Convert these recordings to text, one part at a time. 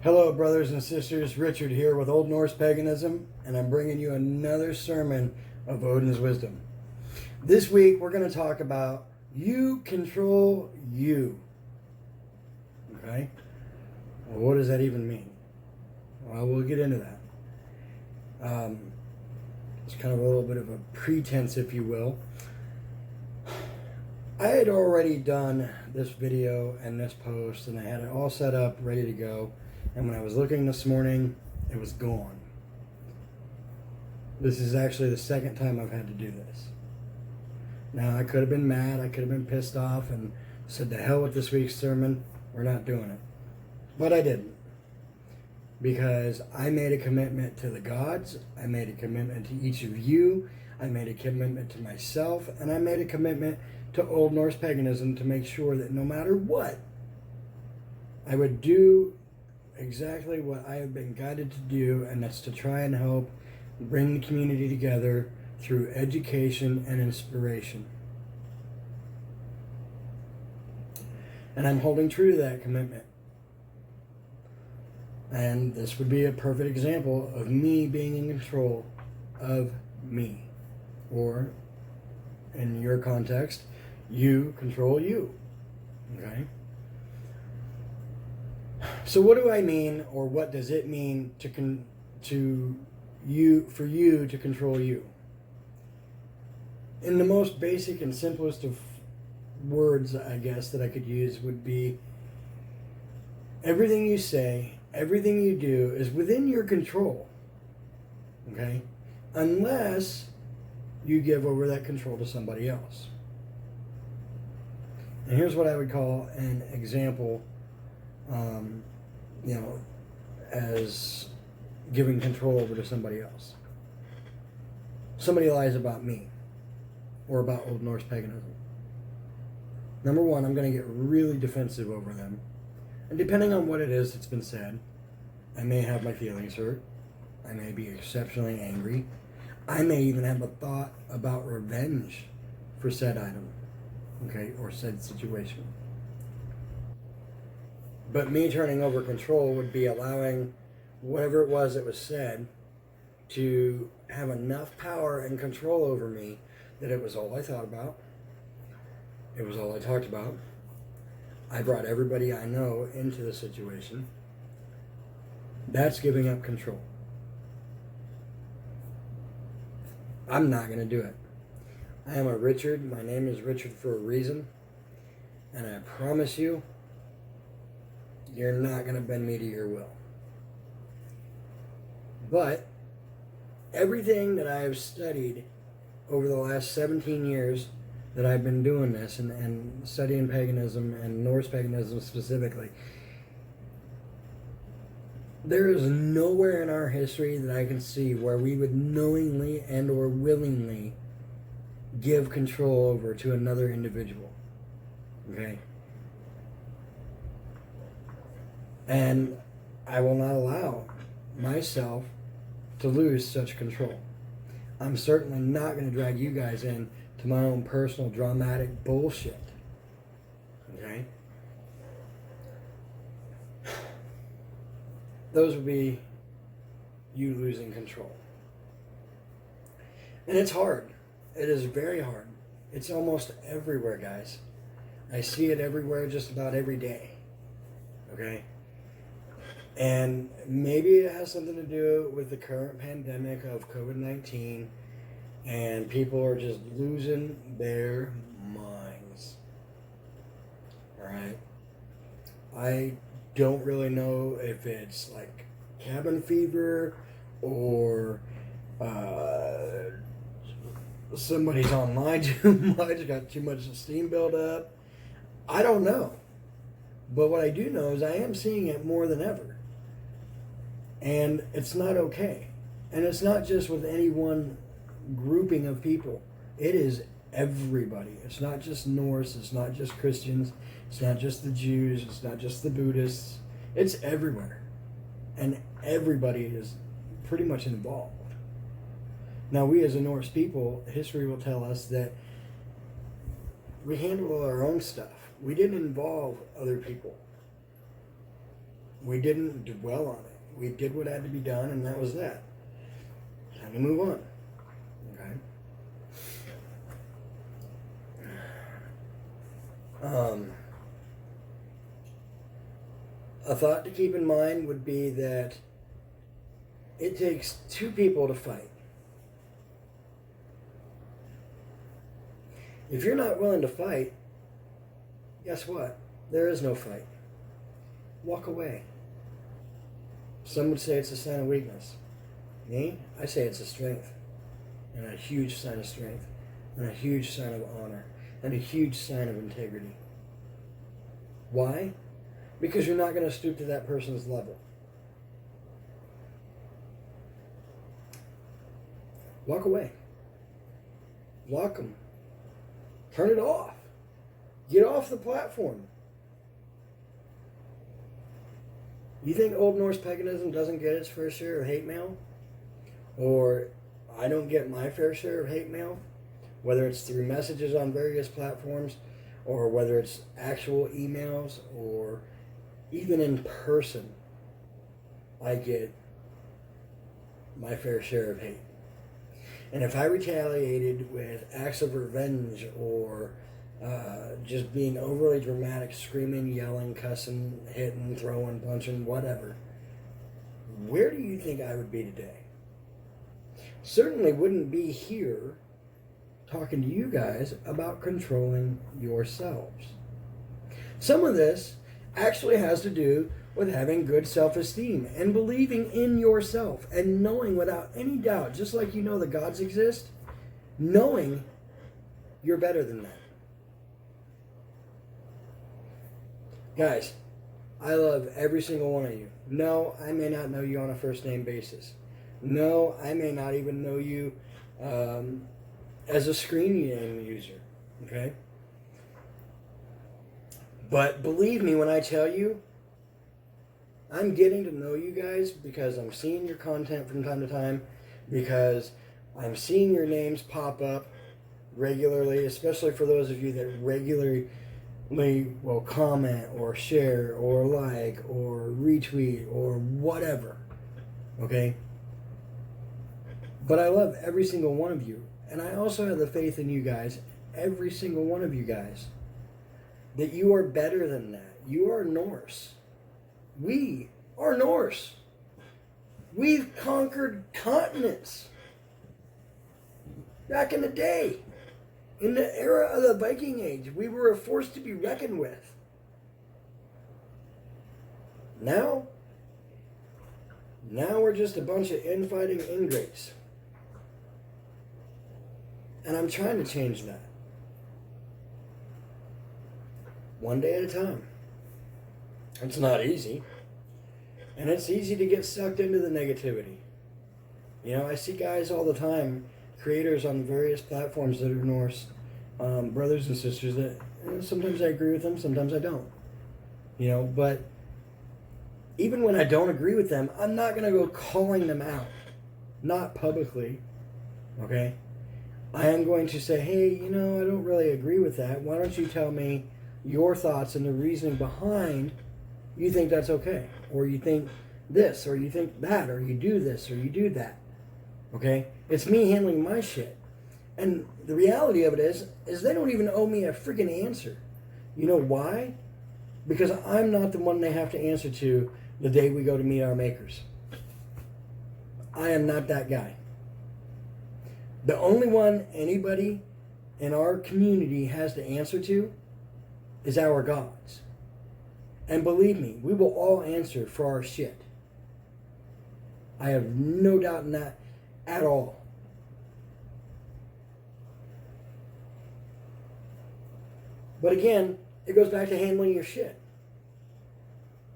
Hello, brothers and sisters. Richard here with Old Norse Paganism, and I'm bringing you another sermon of Odin's wisdom. This week, we're going to talk about you control you. Okay? Well, what does that even mean? Well, we'll get into that. It's kind of a little bit of a pretense, if you will. I had already done this video and this post, and I had it all set up, ready to go. And when I was looking this morning, it was gone. This is actually the second time I've had to do this. Now, I could have been mad, I could have been pissed off and said, to hell with this week's sermon, we're not doing it. But I didn't. Because I made a commitment to the gods, I made a commitment to each of you, I made a commitment to myself, and I made a commitment to Old Norse Paganism to make sure that no matter what, I would do exactly what I have been guided to do, and that's to try and help bring the community together through education and inspiration. And I'm holding true to that commitment. And this would be a perfect example of me being in control of me. Or, in your context, you control you. Okay? So what do I mean, or what does it mean for you to control you? In the most basic and simplest of words, I guess, that I could use would be everything you say, everything you do is within your control. Okay? Unless you give over that control to somebody else. And here's what I would call an example, as giving control over to somebody else. Somebody lies about me or about Old Norse Paganism. Number one, I'm going to get really defensive over them. And depending on what it is that's been said, I may have my feelings hurt. I may be exceptionally angry. I may even have a thought about revenge for said item, okay, or said situation. But me turning over control would be allowing whatever it was that was said to have enough power and control over me that it was all I thought about. It was all I talked about. I brought everybody I know into the situation. That's giving up control. I'm not going to do it. I am a Richard. My name is Richard for a reason. And I promise you, you're not going to bend me to your will. But everything that I have studied over the last 17 years that I've been doing this and studying paganism and Norse paganism specifically, there is nowhere in our history that I can see where we would knowingly and or willingly give control over to another individual. Okay? And I will not allow myself to lose such control. I'm certainly not going to drag you guys in to my own personal dramatic bullshit. Okay? Those would be you losing control. And it's hard. It is very hard. It's almost everywhere, guys. I see it everywhere just about every day. Okay? And maybe it has something to do with the current pandemic of COVID-19, and people are just losing their minds. Alright? I don't really know if it's like cabin fever or somebody's online too much, got too much steam built up. I don't know. But what I do know is I am seeing it more than ever. And it's not okay. And it's not just with any one grouping of people. It is everybody. It's not just Norse. It's not just Christians. It's not just the Jews. It's not just the Buddhists. It's everywhere. And everybody is pretty much involved. Now, we as a Norse people, history will tell us that we handle our own stuff. We didn't involve other people. We didn't dwell on it. We did what had to be done, and that was that. Time to move on. Okay? A thought to keep in mind would be that it takes two people to fight. If you're not willing to fight, guess what? There is no fight. Walk away. Some would say it's a sign of weakness. Me? I say it's a strength. And a huge sign of strength. And a huge sign of honor. And a huge sign of integrity. Why? Because you're not going to stoop to that person's level. Walk away. Block them. Turn it off. Get off the platform. You think Old Norse Paganism doesn't get its fair share of hate mail? Or I don't get my fair share of hate mail? Whether it's through messages on various platforms, or whether it's actual emails, or even in person, I get my fair share of hate. And if I retaliated with acts of revenge or just being overly dramatic, screaming, yelling, cussing, hitting, throwing, punching, whatever, where do you think I would be today? Certainly wouldn't be here talking to you guys about controlling yourselves. Some of this actually has to do with having good self-esteem and believing in yourself and knowing without any doubt, just like you know the gods exist, knowing you're better than that. Guys, I love every single one of you. No, I may not know you on a first name basis. No, I may not even know you as a screen name user. Okay? But believe me when I tell you, I'm getting to know you guys because I'm seeing your content from time to time, because I'm seeing your names pop up regularly, especially for those of you that regularly will comment or share or like or retweet or whatever. Okay? But I love every single one of you. And I also have the faith in you guys, every single one of you guys, that you are better than that. You are Norse. We are Norse. We've conquered continents. Back in the day, in the era of the Viking Age, we were a force to be reckoned with. Now we're just a bunch of infighting ingrates. And I'm trying to change that. One day at a time. It's not easy. And it's easy to get sucked into the negativity. You know, I see guys all the time, creators on various platforms that are Norse, brothers and sisters that sometimes I agree with them, sometimes I don't. You know, but even when I don't agree with them, I'm not going to go calling them out. Not publicly. Okay? I am going to say, hey, you know, I don't really agree with that. Why don't you tell me your thoughts and the reasoning behind you think that's okay, or you think this, or you think that, or you do this, or you do that. Okay? It's me handling my shit. And the reality of it is they don't even owe me a freaking answer. You know why? Because I'm not the one they have to answer to the day we go to meet our makers. I am not that guy. The only one anybody in our community has to answer to is our gods. And believe me, we will all answer for our shit. I have no doubt in that at all. But again, it goes back to handling your shit.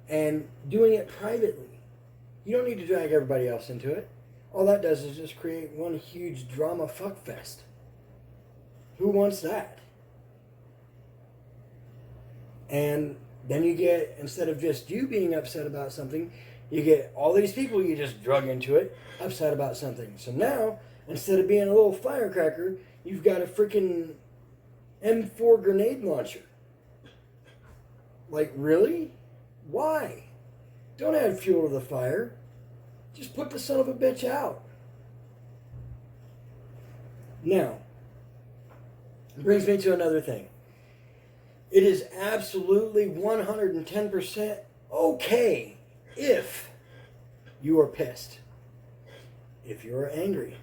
And doing it privately. You don't need to drag everybody else into it. All that does is just create one huge drama fuckfest. Who wants that? And then you get, instead of just you being upset about something, you get all these people you just drug into it, upset about something. So now, instead of being a little firecracker, you've got a freaking M4 grenade launcher. Like, really? Why? Don't add fuel to the fire. Just put the son of a bitch out. Now, it brings me to another thing. It is absolutely 110% okay if you are pissed, if you are angry,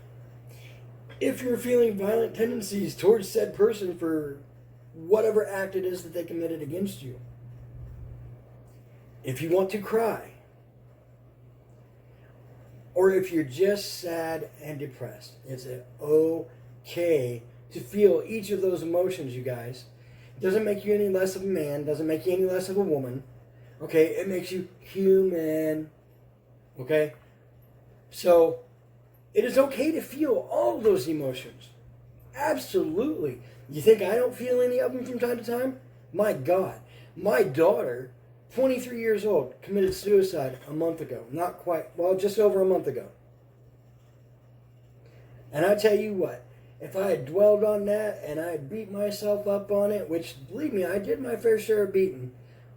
if you're feeling violent tendencies towards said person for whatever act it is that they committed against you. If you want to cry, or if you're just sad and depressed, it's okay to feel each of those emotions, you guys. It doesn't make you any less of a man, doesn't make you any less of a woman. Okay, it makes you human. Okay? So, it is okay to feel all of those emotions. Absolutely. You think I don't feel any of them from time to time? My God. My daughter, 23 years old, committed suicide a month ago. Not quite, well, just over a month ago. And I tell you what, if I had dwelled on that and I had beat myself up on it, which, believe me, I did my fair share of beating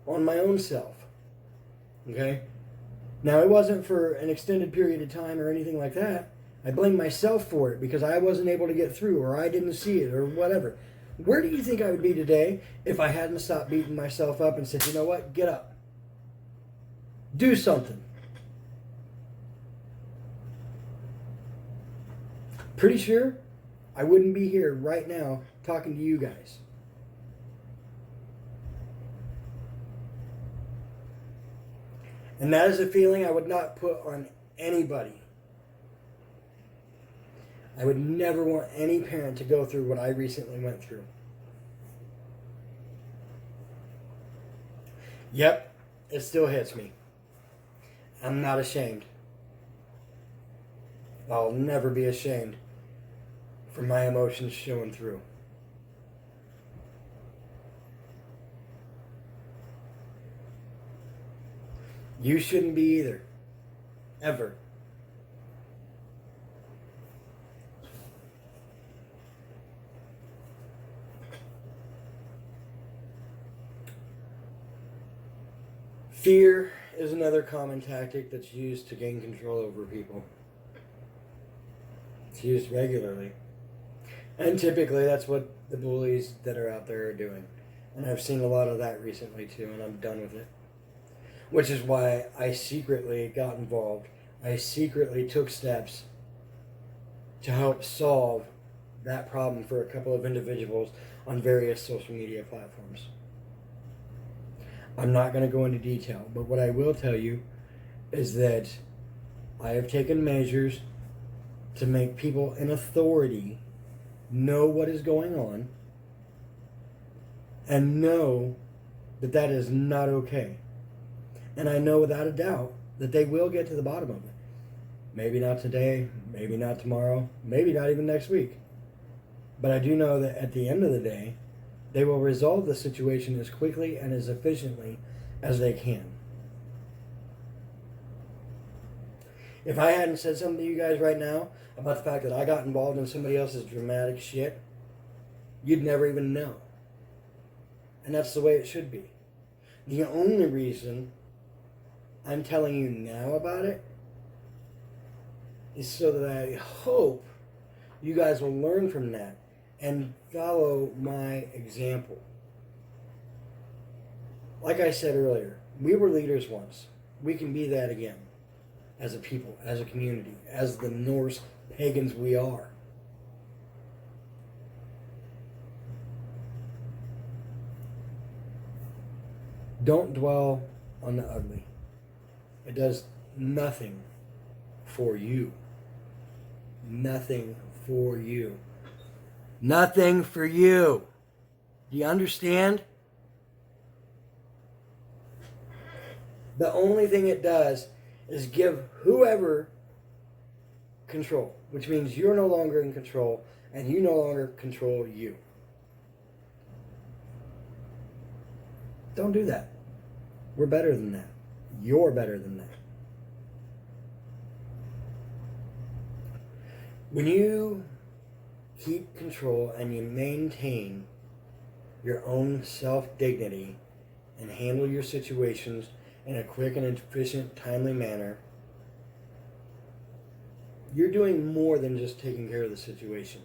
on my own self. Okay? Now, it wasn't for an extended period of time or anything like that. I blame myself for it because I wasn't able to get through or I didn't see it or whatever. Where do you think I would be today if I hadn't stopped beating myself up and said, you know what, get up. Do something. Pretty sure I wouldn't be here right now talking to you guys. And that is a feeling I would not put on anybody. I would never want any parent to go through what I recently went through. Yep, it still hits me. I'm not ashamed. I'll never be ashamed for my emotions showing through. You shouldn't be either. Ever. Fear is another common tactic that's used to gain control over people. It's used regularly. And typically that's what the bullies that are out there are doing. And I've seen a lot of that recently too, and I'm done with it. Which is why I secretly got involved. I secretly took steps to help solve that problem for a couple of individuals on various social media platforms. I'm not going to go into detail, but what I will tell you is that I have taken measures to make people in authority know what is going on and know that that is not okay. And I know without a doubt that they will get to the bottom of it. Maybe not today, maybe not tomorrow, maybe not even next week. But I do know that at the end of the day, they will resolve the situation as quickly and as efficiently as they can. If I hadn't said something to you guys right now about the fact that I got involved in somebody else's dramatic shit, you'd never even know. And that's the way it should be. The only reason I'm telling you now about it is so that I hope you guys will learn from that and follow my example. Like I said earlier, we were leaders once. We can be that again as a people, as a community, as the Norse pagans we are. Don't dwell on the ugly. It does nothing for you. Nothing for you. Nothing for you. Do you understand? The only thing it does is give whoever control, which means you're no longer in control and you no longer control you. Don't do that. We're better than that. You're better than that. When you keep control and you maintain your own self-dignity and handle your situations in a quick and efficient, timely manner, you're doing more than just taking care of the situation.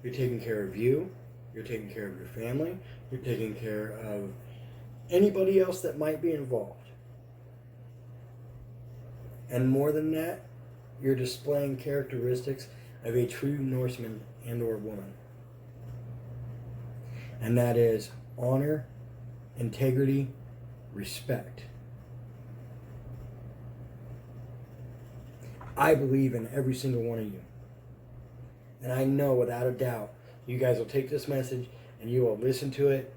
You're taking care of you, you're taking care of your family, you're taking care of anybody else that might be involved. And more than that, you're displaying characteristics of a true Norseman and or woman. And that is honor, integrity, respect. I believe in every single one of you. And I know without a doubt, you guys will take this message and you will listen to it.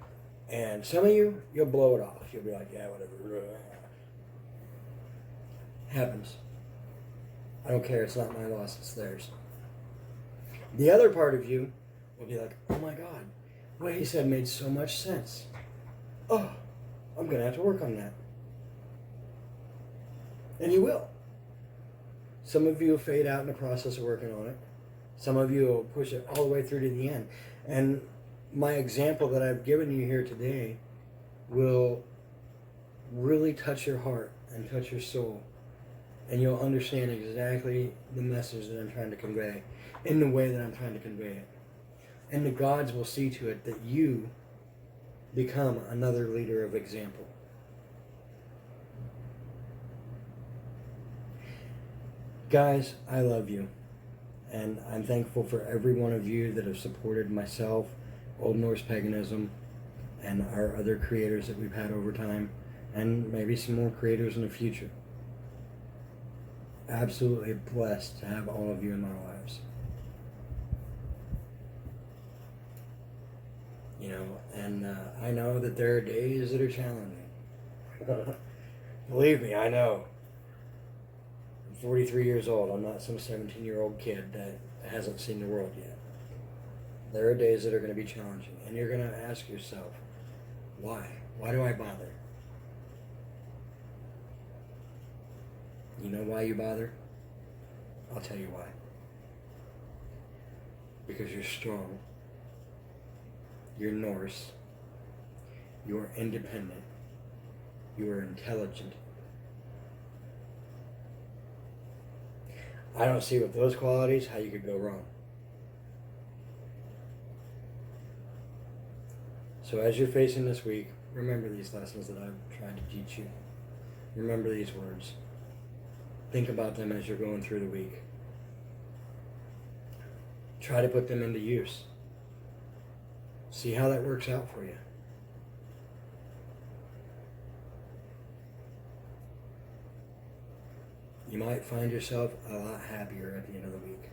And some of you, you'll blow it off. You'll be like, yeah, whatever. Happens. I don't care. It's not my loss. It's theirs. The other part of you will be like, oh my God, what he said made so much sense. Oh, I'm going to have to work on that. And you will. Some of you will fade out in the process of working on it. Some of you will push it all the way through to the end. And my example that I've given you here today will really touch your heart and touch your soul. And you'll understand exactly the message that I'm trying to convey in the way that I'm trying to convey it. And the gods will see to it that you become another leader of example. Guys, I love you. And I'm thankful for every one of you that have supported myself, Old Norse Paganism, and our other creators that we've had over time, and maybe some more creators in the future. Absolutely blessed to have all of you in my lives. You know, and I know that there are days that are challenging. Believe me, I know. I'm 43 years old. I'm not some 17-year-old kid that hasn't seen the world yet. There are days that are going to be challenging. And you're going to ask yourself, why? Why do I bother? You know why you bother? I'll tell you why. Because you're strong. You're Norse. You are independent. You are intelligent. I don't see with those qualities how you could go wrong. So as you're facing this week, remember these lessons that I've tried to teach you. Remember these words. Think about them as you're going through the week. Try to put them into use. See how that works out for you. You might find yourself a lot happier at the end of the week.